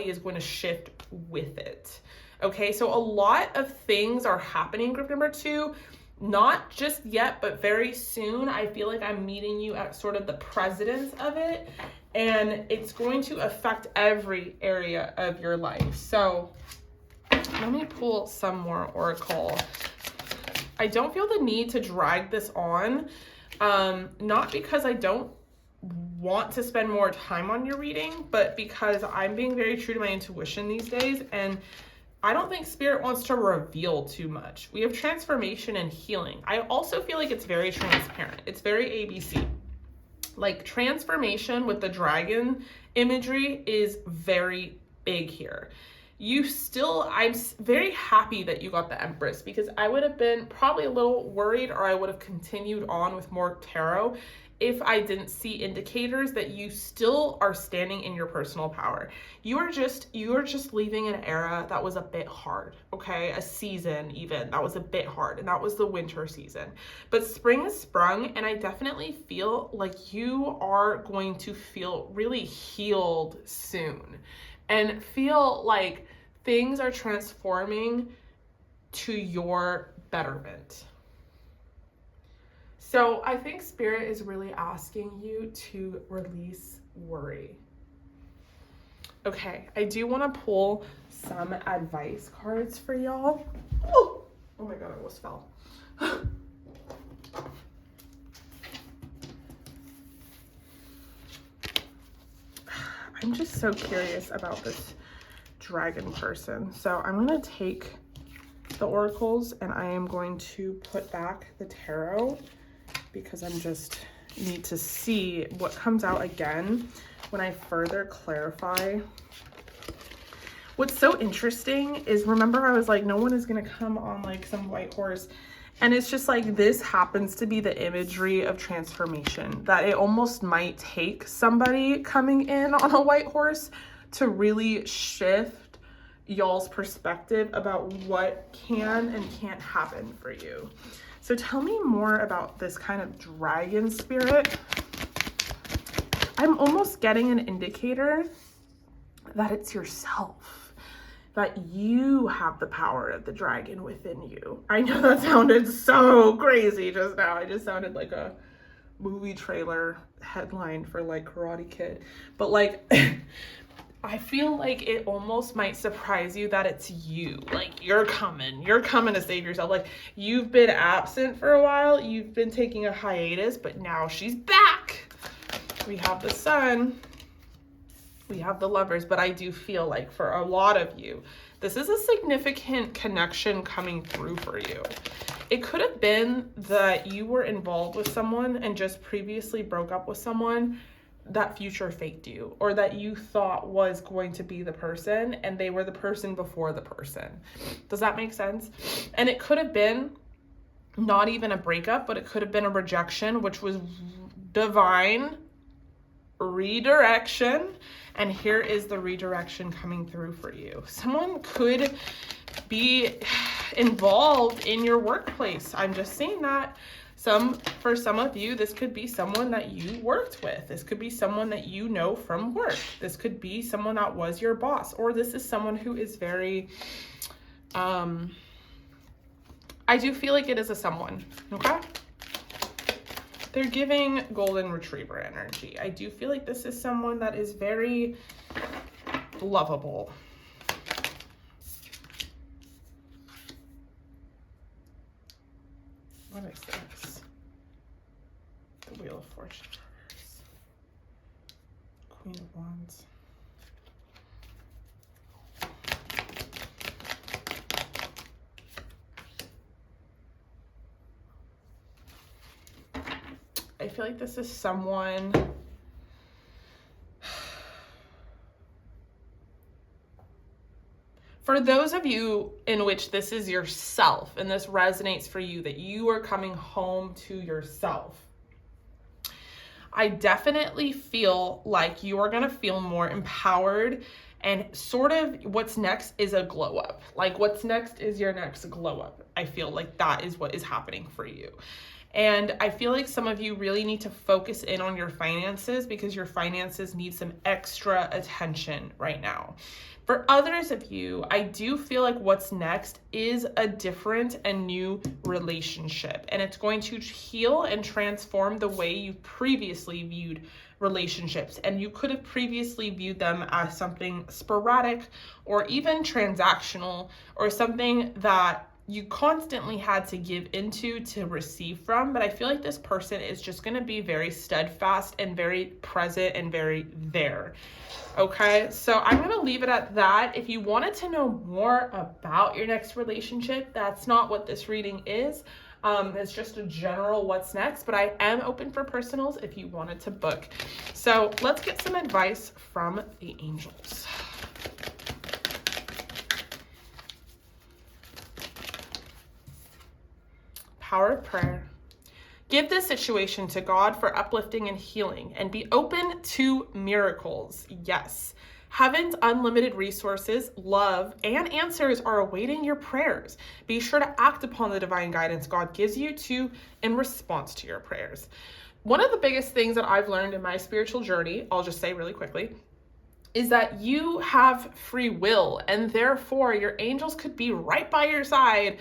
is going to shift with it. Okay, so a lot of things are happening, group number 2, not just yet, but very soon. I feel like I'm meeting you at sort of the precedence of it, and it's going to affect every area of your life. So let me pull some more oracle. I don't feel the need to drag this on, not because I don't want to spend more time on your reading, but because I'm being very true to my intuition these days, and I don't think Spirit wants to reveal too much. We have transformation and healing. I also feel like it's very transparent. It's very ABC. Like, transformation with the dragon imagery is very big here. I'm very happy that you got the Empress, because I would have been probably a little worried, or I would have continued on with more tarot if I didn't see indicators that you still are standing in your personal power. You are just leaving an era that was a bit hard, okay? A season even that was a bit hard, and that was the winter season. But spring has sprung, and I definitely feel like you are going to feel really healed soon, and feel like things are transforming to your betterment. So I think Spirit is really asking you to release worry. Okay, I do want to pull some advice cards for y'all. Oh my God, I almost fell. I'm just so curious about this dragon person. So I'm going to take the oracles, and I am going to put back the tarot, because I'm just need to see what comes out again when I further clarify What's so interesting is, remember I was like, no one is going to come on like some white horse. And it's just like, this happens to be the imagery of transformation, that it almost might take somebody coming in on a white horse to really shift y'all's perspective about what can and can't happen for you. So tell me more about this kind of dragon spirit. I'm almost getting an indicator that it's yourself, that you have the power of the dragon within you. I know that sounded so crazy just now. I just sounded like a movie trailer headline for like Karate Kid. But like, I feel like it almost might surprise you that it's you. Like, you're coming to save yourself. Like, you've been absent for a while. You've been taking a hiatus, but now she's back. We have the Sun. We have the Lovers. But I do feel like for a lot of you, this is a significant connection coming through for you. It could have been that you were involved with someone and just previously broke up with someone that future faked you, or that you thought was going to be the person and they were the person before the person. Does that make sense? And it could have been not even a breakup, but it could have been a rejection, which was divine redirection. And here is the redirection coming through for you. Someone could be involved in your workplace. I'm just saying that. For some of you, this could be someone that you worked with. This could be someone that you know from work. This could be someone that was your boss, or this is someone who is very, I do feel like it is a someone, okay? They're giving golden retriever energy. I do feel like this is someone that is very lovable. What is this? The Wheel of Fortune. Queen of Wands. I feel like this is someone for those of you in which this is yourself and this resonates for you, that you are coming home to yourself. I definitely feel like you are going to feel more empowered, and sort of what's next is a glow up. Like, what's next is your next glow up. I feel like that is what is happening for you. And I feel like some of you really need to focus in on your finances, because your finances need some extra attention right now. For others of you, I do feel like what's next is a different and new relationship, and it's going to heal and transform the way you previously viewed relationships. And you could have previously viewed them as something sporadic or even transactional, or something that you constantly had to give into to receive from. But I feel like this person is just going to be very steadfast and very present and very there. Okay, so I'm going to leave it at that. If you wanted to know more about your next relationship, that's not what this reading is. It's just a general what's next, but I am open for personals if you wanted to book. So let's get some advice from the angels. Power of prayer. Give this situation to God for uplifting and healing, and be open to miracles. Yes. Heaven's unlimited resources, love, and answers are awaiting your prayers. Be sure to act upon the divine guidance God gives you in response to your prayers. One of the biggest things that I've learned in my spiritual journey, I'll just say really quickly, is that you have free will, and therefore your angels could be right by your side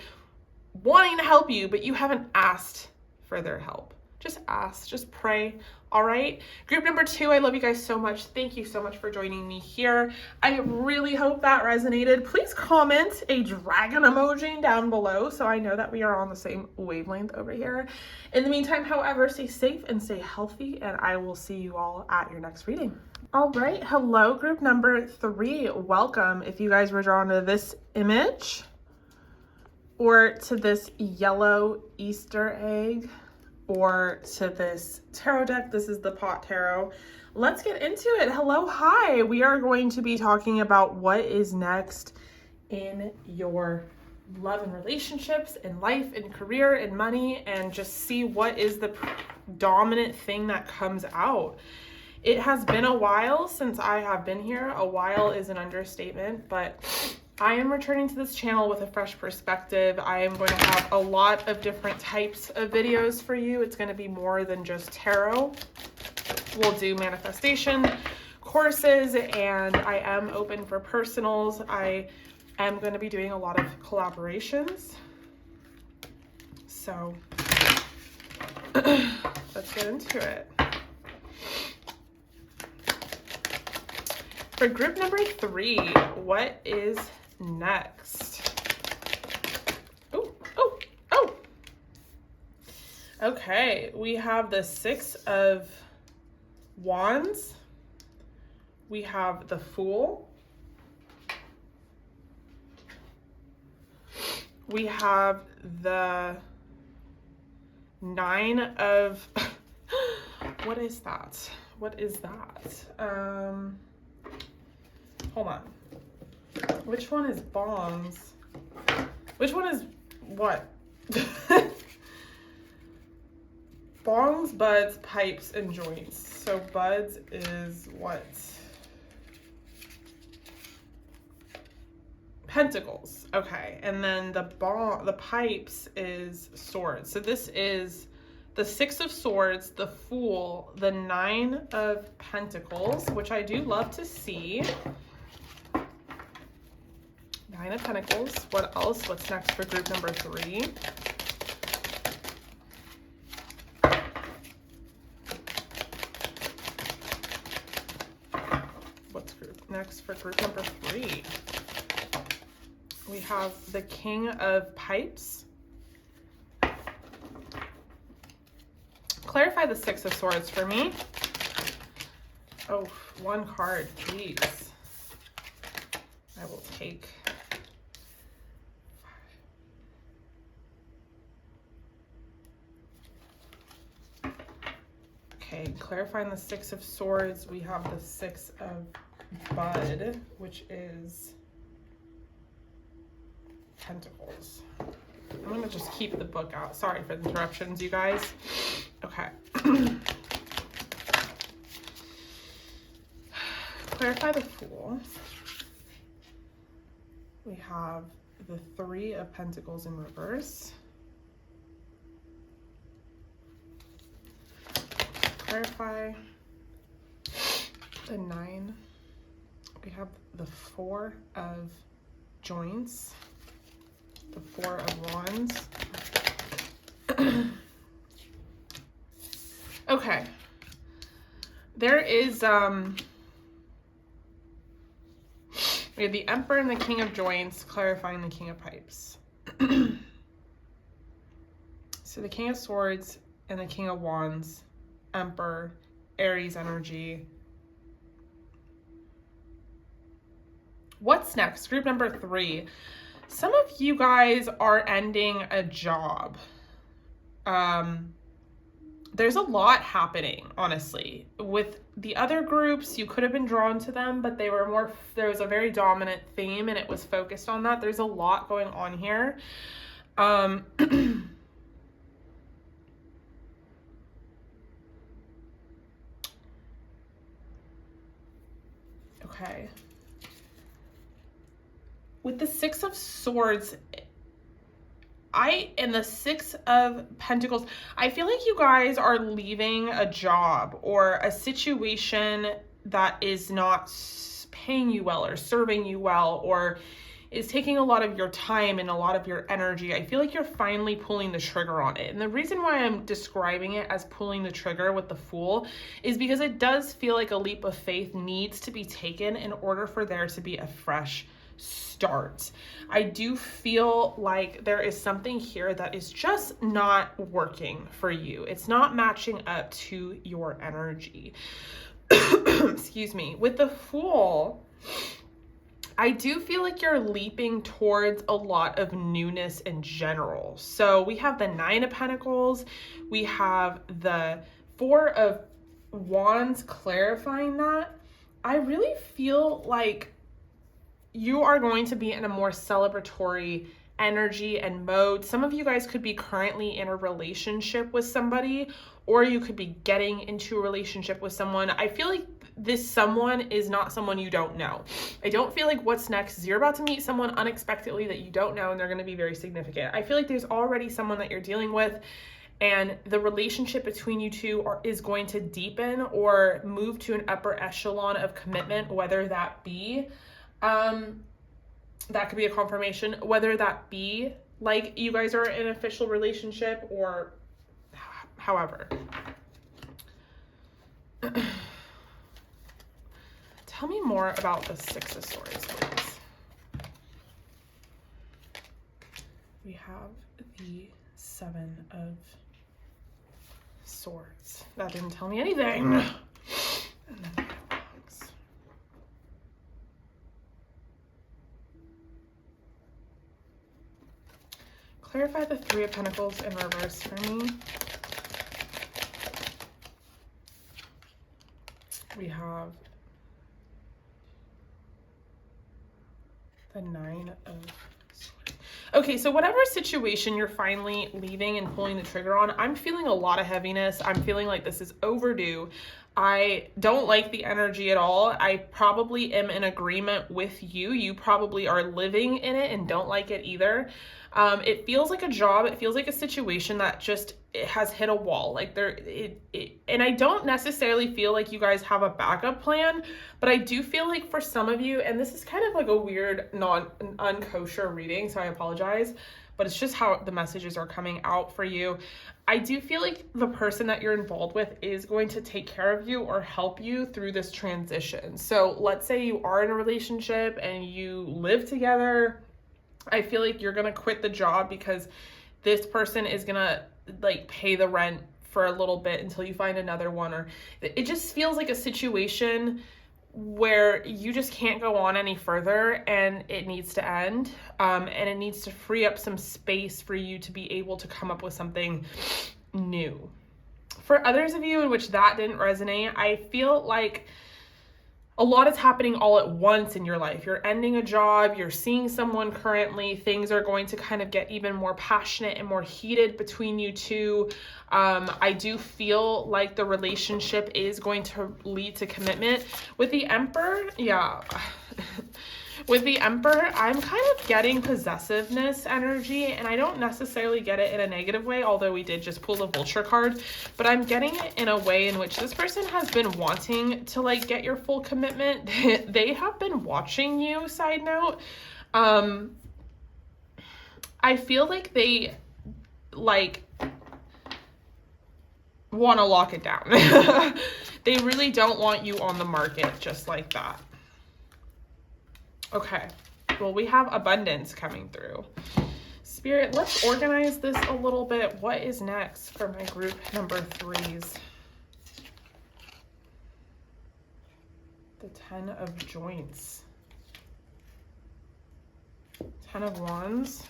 wanting to help you, but you haven't asked for their help. Just ask, just pray. All right. Group number 2, I love you guys so much. Thank you so much for joining me here. I really hope that resonated. Please comment a dragon emoji down below so I know that we are on the same wavelength over here. In the meantime, however, stay safe and stay healthy, and I will see you all at your next reading. All right. Hello, group number 3. Welcome. If you guys were drawn to this image or to this yellow Easter egg, or to this tarot deck, this is the pot tarot. let's get into it. Hello, hi. We are going to be talking about what is next in your love and relationships, in life, in career, in money, and just see what is the dominant thing that comes out. It has been a while since I have been here. A while is an understatement, but I am returning to this channel with a fresh perspective. I am going to have a lot of different types of videos for you. It's going to be more than just tarot. We'll do manifestation courses, and I am open for personals. I am going to be doing a lot of collaborations. So let's get into it. For group number 3, what is next? Oh. Okay, we have the 6 of Wands. We have the Fool. We have the 9 of, what is that? What is that? Hold on. Which one is bongs? Which one is what? Bongs, buds, pipes, and joints. So buds is what? Pentacles. Okay. And then the pipes is swords. So this is the 6 of Swords, the Fool, the 9 of Pentacles, which I do love to see. 9 of Pentacles. What else? What's next for group number 3? What's next for group number 3? We have the King of Pipes. Clarify the 6 of Swords for me. Oh, 1 card, please. I will take. Okay, clarifying the 6 of Swords, we have the 6 of Bud, which is Pentacles. I'm gonna just keep the book out. Sorry for the interruptions, you guys. Okay. Clarify the Fool. We have the 3 of Pentacles in reverse. Clarify the 9. We have the 4 of Joints, the 4 of Wands. Okay. There is we have the Emperor and the King of Joints, clarifying the King of Pipes. So the King of Swords and the King of Wands, Emperor, Aries energy. What's next? Group number 3. Some of you guys are ending a job. There's a lot happening, honestly. With the other groups, you could have been drawn to them, but they were more, there was a very dominant theme and it was focused on that. There's a lot going on here. Okay. With the 6 of Swords, and the 6 of Pentacles, I feel like you guys are leaving a job or a situation that is not paying you well or serving you well or is taking a lot of your time and a lot of your energy. I feel like you're finally pulling the trigger on it. And the reason why I'm describing it as pulling the trigger with the Fool is because it does feel like a leap of faith needs to be taken in order for there to be a fresh start. I do feel like there is something here that is just not working for you. It's not matching up to your energy. Excuse me. With the Fool, I do feel like you're leaping towards a lot of newness in general. So we have the 9 of Pentacles, we have the 4 of Wands clarifying that, I really feel like you are going to be in a more celebratory energy and mode. Some of you guys could be currently in a relationship with somebody, or you could be getting into a relationship with someone. I feel like this someone is not someone you don't know. I don't feel like what's next is you're about to meet someone unexpectedly that you don't know, and they're going to be very significant. I feel like there's already someone that you're dealing with, and the relationship between you two is going to deepen or move to an upper echelon of commitment, whether that be that could be a confirmation, whether that be like you guys are in an official relationship or however. Tell me more about the Six of Swords, please. We have the Seven of Swords. That didn't tell me anything. And then we have Wands. Clarify the Three of Pentacles in reverse for me. We have the Nine of Swords. Okay, so whatever situation you're finally leaving and pulling the trigger on, I'm feeling a lot of heaviness. I'm feeling like this is overdue. I don't like the energy at all. I probably am in agreement with you. You probably are living in it and don't like it either. It feels like a job. It feels like a situation that just it has hit a wall. Like and I don't necessarily feel like you guys have a backup plan, but I do feel like for some of you, and this is kind of like a weird unkosher reading, so I apologize, but it's just how the messages are coming out for you. I do feel like the person that you're involved with is going to take care of you or help you through this transition. So let's say you are in a relationship and you live together. I feel like you're going to quit the job because this person is going to like pay the rent for a little bit until you find another one, or it just feels like a situation where you just can't go on any further and it needs to end. And it needs to free up some space for you to be able to come up with something new. For others of you in which that didn't resonate, I feel like a lot is happening all at once in your life. You're ending a job, you're seeing someone currently, things are going to kind of get even more passionate and more heated between you two. I do feel like the relationship is going to lead to commitment. With the Emperor, yeah. With the Emperor, I'm kind of getting possessiveness energy, and I don't necessarily get it in a negative way, although we did just pull the Vulture card, but I'm getting it in a way in which this person has been wanting to like get your full commitment. They have been watching you, side note. I feel like they like want to lock it down. They really don't want you on the market just like that. Okay, well, we have abundance coming through. Spirit, let's organize this a little bit. What is next for my group number 3s? The 10 of Joints. 10 of Wands.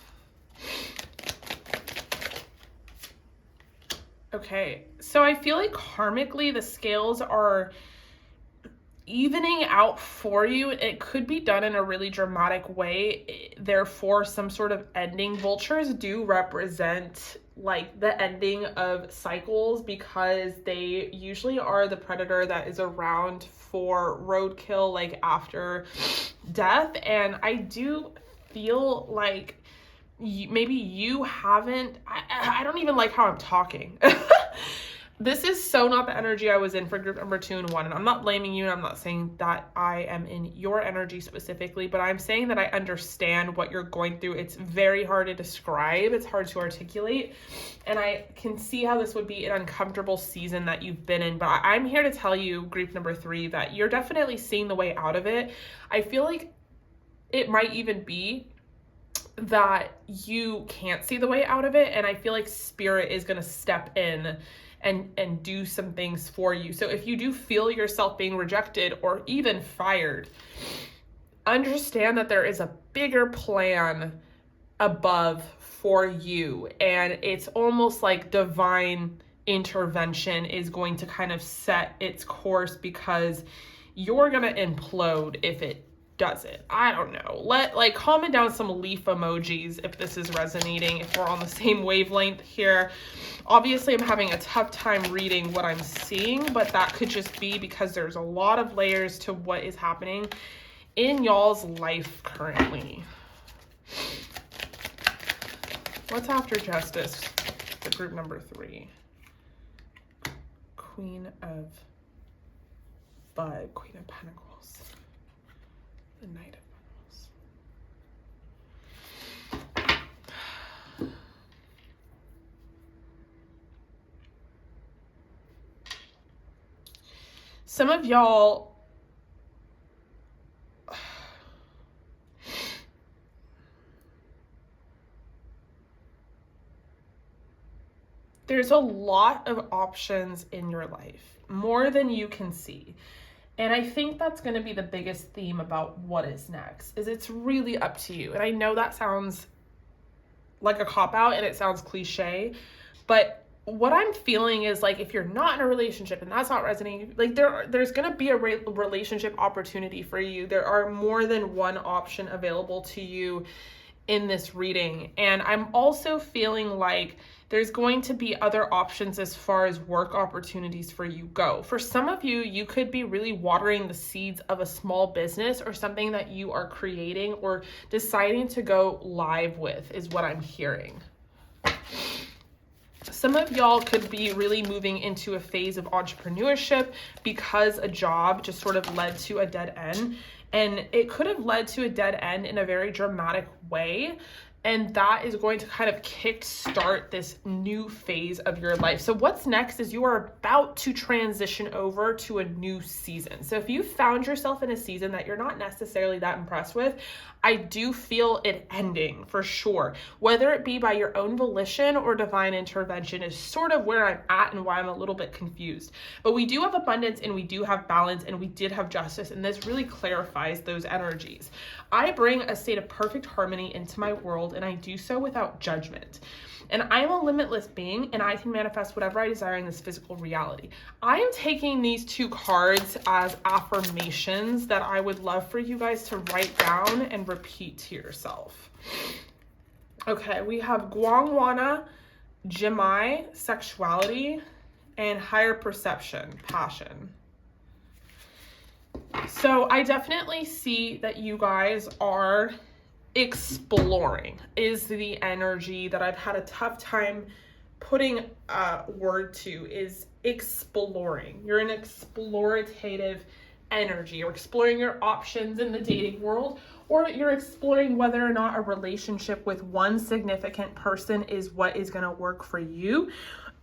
Okay, so I feel like karmically the scales are evening out for you. It could be done in a really dramatic way. Therefore, some sort of ending. Vultures do represent like the ending of cycles because they usually are the predator that is around for roadkill, like after death. And I do feel like maybe you haven't, I don't even like how I'm talking. This is so not the energy I was in for group number 2 and 1. And I'm not blaming you, and I'm not saying that I am in your energy specifically, but I'm saying that I understand what you're going through. It's very hard to describe. It's hard to articulate. And I can see how this would be an uncomfortable season that you've been in. But I'm here to tell you, group number 3, that you're definitely seeing the way out of it. I feel like it might even be that you can't see the way out of it. And I feel like Spirit is going to step in and do some things for you. So if you do feel yourself being rejected or even fired, understand that there is a bigger plan above for you. And it's almost like divine intervention is going to kind of set its course, because you're going to implode if it doesn't. I don't know. Comment down some leaf emojis if this is resonating, if we're on the same wavelength here. Obviously, I'm having a tough time reading what I'm seeing, but that could just be because there's a lot of layers to what is happening in y'all's life currently. What's after Justice for group number 3? Queen of Pentacles. The Knight of Pentacles. Some of y'all there's a lot of options in your life, more than you can see. And I think that's going to be the biggest theme about what is next, is it's really up to you. And I know that sounds like a cop-out and it sounds cliche, but what I'm feeling is like, if you're not in a relationship and that's not resonating, like there's going to be a relationship opportunity for you. There are more than one option available to you in this reading. And I'm also feeling like there's going to be other options as far as work opportunities for you go. For some of you, you could be really watering the seeds of a small business or something that you are creating or deciding to go live with, is what I'm hearing. Some of y'all could be really moving into a phase of entrepreneurship because a job just sort of led to a dead end. And it could have led to a dead end in a very dramatic way. And that is going to kind of kickstart this new phase of your life. So what's next is you are about to transition over to a new season. So if you found yourself in a season that you're not necessarily that impressed with, I do feel it ending for sure. Whether it be by your own volition or divine intervention is sort of where I'm at and why I'm a little bit confused. But we do have abundance and we do have balance and we did have justice, and this really clarifies those energies. I bring a state of perfect harmony into my world, and I do so without judgment. And I am a limitless being, and I can manifest whatever I desire in this physical reality. I am taking these two cards as affirmations that I would love for you guys to write down and repeat to yourself. Okay, we have Guangwana, Gemini, sexuality, and higher perception, passion. So I definitely see that you guys are exploring, is the energy that I've had a tough time putting a word to, is exploring. You're an explorative energy. You're exploring your options in the dating world, or you're exploring whether or not a relationship with one significant person is what is going to work for you,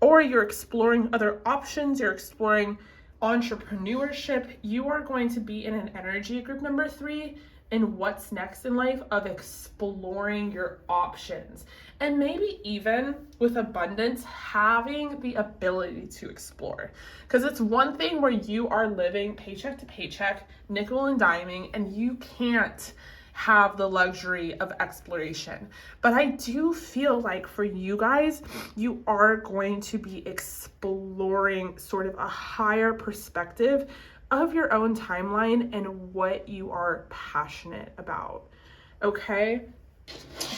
or you're exploring other options. You're exploring entrepreneurship. You are going to be in an energy, group number 3, in what's next in life, of exploring your options. And maybe even with abundance, having the ability to explore. Because it's one thing where you are living paycheck to paycheck, nickel and diming, and you can't have the luxury of exploration. But I do feel like for you guys, you are going to be exploring sort of a higher perspective of your own timeline and what you are passionate about. Okay,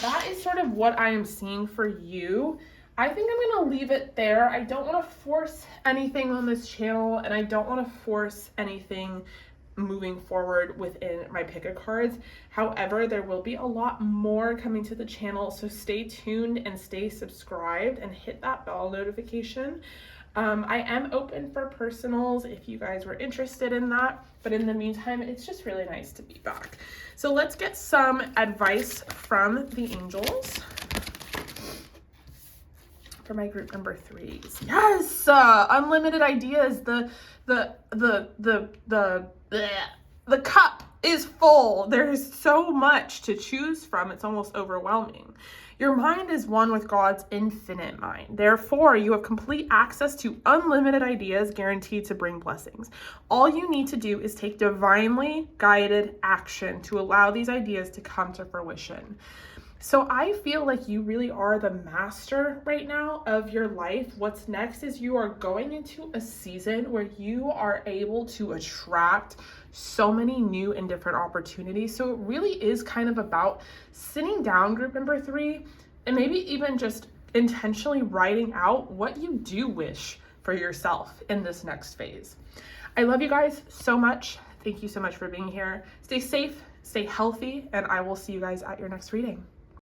that is sort of what I am seeing for you. I think I'm going to leave it there. I don't want to force anything on this channel, and I don't want to force anything moving forward within my pick a cards. However, there will be a lot more coming to the channel, so stay tuned and stay subscribed and hit that bell notification. I am open for personals if you guys were interested in that, but in the meantime, it's just really nice to be back. So let's get some advice from the angels for my group number 3s. Yes, unlimited ideas. The cup is full. There's so much to choose from. It's almost overwhelming. Your mind is one with God's infinite mind. Therefore, you have complete access to unlimited ideas guaranteed to bring blessings. All you need to do is take divinely guided action to allow these ideas to come to fruition. So I feel like you really are the master right now of your life. What's next is you are going into a season where you are able to attract so many new and different opportunities. So it really is kind of about sitting down, group number 3, and maybe even just intentionally writing out what you do wish for yourself in this next phase. I love you guys so much. Thank you so much for being here. Stay safe, stay healthy, and I will see you guys at your next reading.